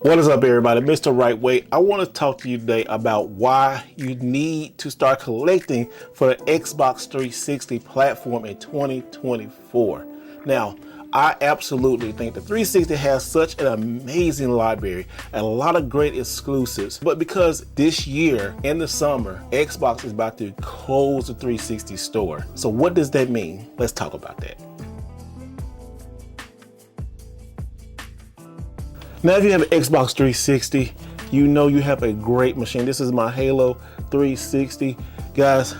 What is up, everybody? Mr. Wright. I want to talk to you today about why you need to start collecting for the Xbox 360 platform in 2024. Now, I absolutely think the 360 has such an amazing library and a lot of great exclusives, but because this year in the summer, Xbox is about to close the 360 store. So what does that mean? Let's talk about that. Now, if you have an Xbox 360, you know you have a great machine. This is my Halo 360. Guys,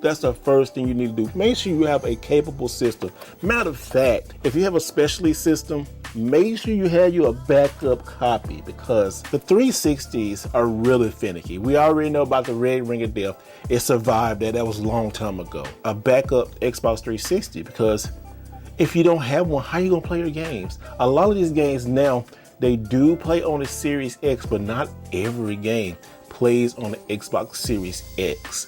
that's the first thing you need to do. Make sure you have a capable system. Matter of fact, if you have a specialty system, make sure you have you a backup copy because the 360s are really finicky. We already know about the red ring of death. It survived that. That was a long time ago. A backup Xbox 360, because if you don't have one, how are you gonna play your games? A lot of these games now, they do play on the Series X, but not every game plays on the Xbox Series X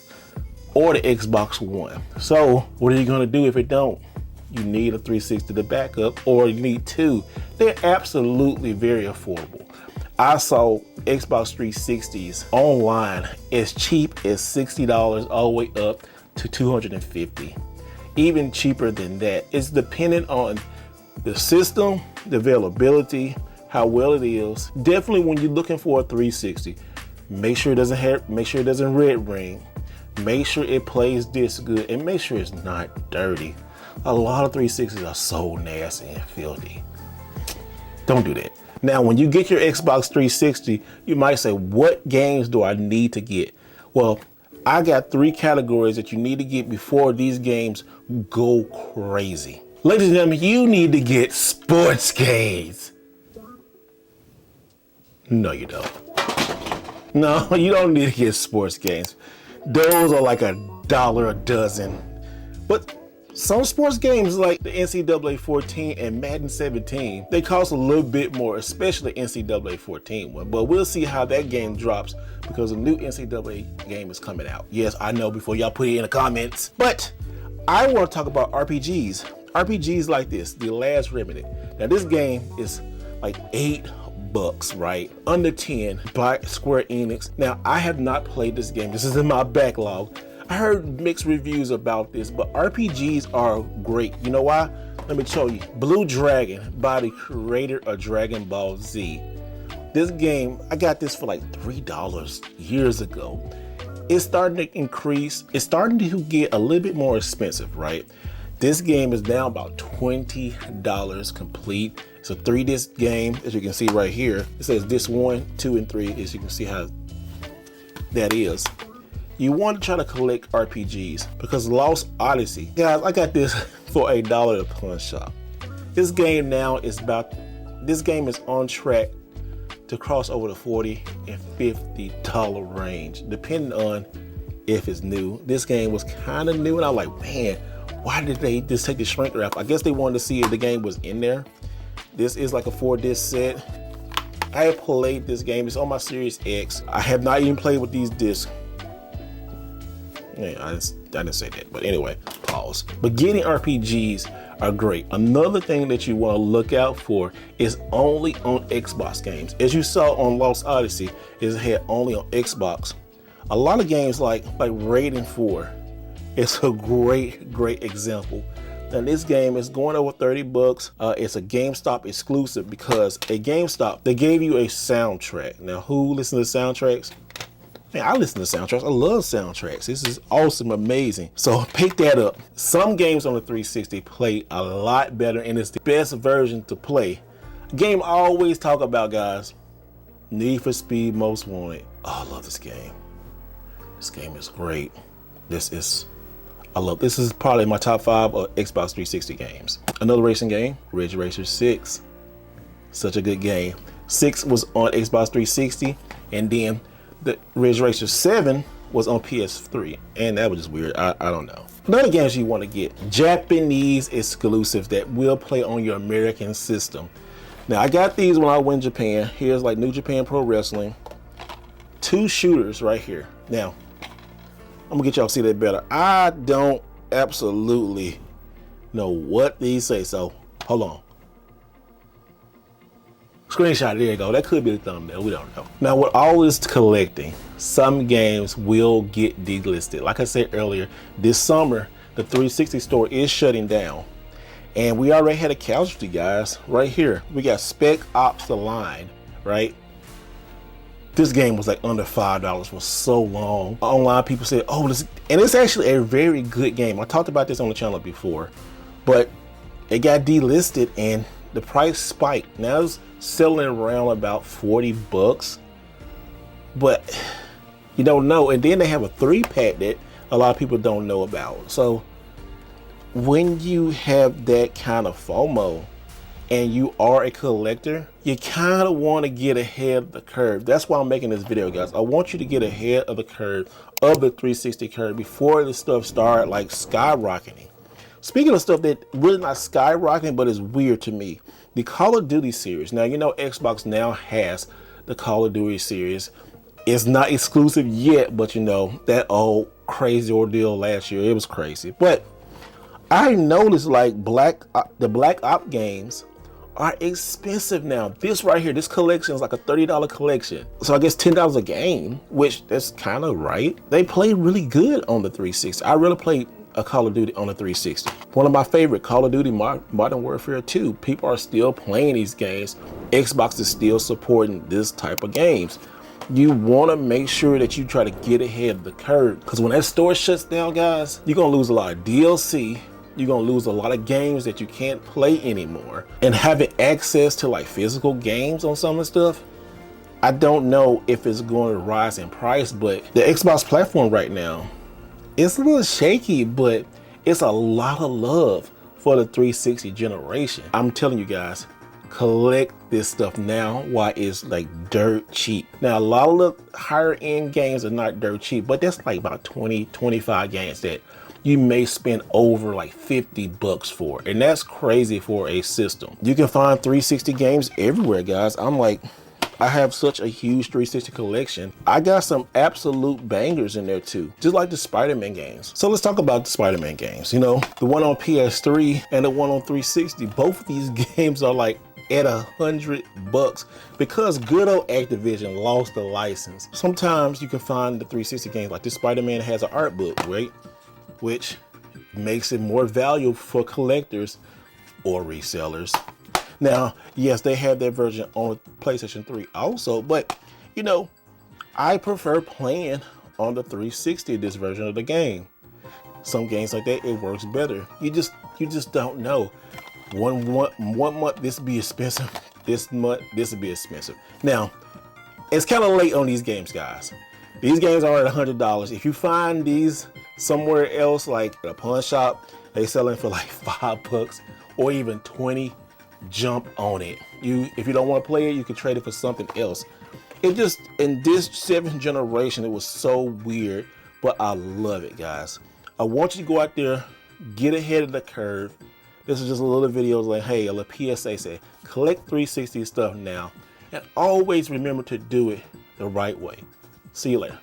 or the Xbox One. So what are you gonna do if it don't? You need a 360 to backup, or you need two. They're absolutely very affordable. I saw Xbox 360s online as cheap as $60 all the way up to $250. Even cheaper than that. It's dependent on the system, the availability, how well it is. Definitely when you're looking for a 360, make sure it doesn't red ring. Make sure it plays this good, and make sure it's not dirty. A lot of 360s are so nasty and filthy. Don't do that. Now, when you get your Xbox 360, you might say, what games do I need to get? Well, I got 3 categories that you need to get before these games go crazy. Ladies and gentlemen, you need to get sports games. No, you don't. No, you don't need to get sports games. Those are like $1 a dozen. But some sports games like the NCAA 14 and Madden 17, they cost a little bit more, especially NCAA 14 one. But we'll see how that game drops because a new NCAA game is coming out. Yes, I know, before y'all put it in the comments. But I want to talk about RPGs. RPGs like this, The Last Remnant. Now this game is like $8, right? Under 10 by Square Enix. Now, I have not played this game. This is in my backlog. I heard mixed reviews about this, but RPGs are great. You know why? Let me show you. Blue Dragon by the creator of Dragon Ball Z. This game, I got this for like $3 years ago. It's starting to increase. It's starting to get a little bit more expensive, right? This game is now about $20 complete. It's a 3-disc game, as you can see right here. It says disc 1, 2, and 3, as you can see how that is. You want to try to collect RPGs because Lost Odyssey, guys, I got this for $1 at a pawn shop. This game now is on track to cross over the $40 and $50 range, depending on if it's new. This game was kind of new, and I'm like, man, why did they just take the shrink wrap? I guess they wanted to see if the game was in there. This is like a 4-disc set. I have played this game. It's on my Series X. I have not even played with these discs. Yeah, I didn't say that, but anyway, pause. But getting RPGs are great. Another thing that you want to look out for is only on Xbox games. As you saw on Lost Odyssey, it had only on Xbox. A lot of games like Raiden 4, it's a great example. And this game is going over $30. It's a GameStop exclusive because at GameStop, they gave you a soundtrack. Now, who listens to soundtracks? Man, I listen to soundtracks. I love soundtracks. This is awesome, amazing. So pick that up. Some games on the 360 play a lot better, and it's the best version to play. Game I always talk about, guys. Need for Speed Most Wanted. Oh, I love this game. This game is great. This is probably my top 5 of Xbox 360 games. Another racing game, Ridge Racer 6. Such a good game. 6 was on Xbox 360, and then the Ridge Racer 7 was on PS3, and that was just weird. I don't know. Another games you want to get, Japanese exclusives that will play on your American system. Now, I got these when I went to Japan. Here's like New Japan Pro Wrestling. 2 shooters right here. Now, I'm gonna get y'all to see that better. I don't absolutely know what these say, so hold on. Screenshot, there you go. That could be the thumbnail, we don't know. Now with all this collecting, some games will get delisted. Like I said earlier, this summer, the 360 store is shutting down. And we already had a casualty, guys, right here. We got Spec Ops The Line, right? This game was like under $5 for so long. Online people said, oh, this, and it's actually a very good game. I talked about this on the channel before, but it got delisted and the price spiked. Now it's selling around about 40 bucks, but you don't know. And then they have a 3-pack that a lot of people don't know about. So when you have that kind of FOMO and you are a collector, you kind of want to get ahead of the curve. That's why I'm making this video, guys. I want you to get ahead of the curve of the 360 curve before this stuff start like skyrocketing. Speaking of stuff that really not skyrocketing, but is weird to me, the Call of Duty series. Now, you know, Xbox now has the Call of Duty series. It's not exclusive yet, but you know, that old crazy ordeal last year, it was crazy. But I noticed like the Black Ops games are expensive now. This right here, this collection is like a $30 collection. So I guess $10 a game, which that's kind of right. They play really good on the 360. I really played a Call of Duty on the 360. One of my favorite, Call of Duty Modern Warfare 2. People are still playing these games. Xbox is still supporting this type of games. You want to make sure that you try to get ahead of the curve, because when that store shuts down, guys, you're gonna lose a lot of DLC. You're gonna lose a lot of games that you can't play anymore. And having access to like physical games on some of the stuff, I don't know if it's going to rise in price, but the Xbox platform right now, it's a little shaky, but it's a lot of love for the 360 generation. I'm telling you guys, collect this stuff now while it's like dirt cheap. Now, a lot of the higher end games are not dirt cheap, but that's like about 20, 25 games that you may spend over like 50 bucks for. And that's crazy for a system. You can find 360 games everywhere, guys. I have such a huge 360 collection. I got some absolute bangers in there too, just like the Spider-Man games. So let's talk about the Spider-Man games. You know, the one on PS3 and the one on 360, both of these games are like at $100 because good old Activision lost the license. Sometimes you can find the 360 games, like this Spider-Man has an art book, right? Which makes it more valuable for collectors or resellers. Now, yes, they have that version on PlayStation 3 also, but you know, I prefer playing on the 360 this version of the game. Some games like that, it works better. You just don't know. One month this will be expensive. This month this will be expensive. Now, it's kind of late on these games, guys. These games are at $100. If you find these somewhere else, like a pawn shop, they selling for like $5 or even 20. Jump on it. If you don't want to play it, you can trade it for something else. It just, in this 7th generation, it was so weird, but I love it, guys. I want you to go out there, get ahead of the curve. This is just a little video like, hey, a little PSA say, collect 360 stuff now, and always remember to do it the right way. See you later.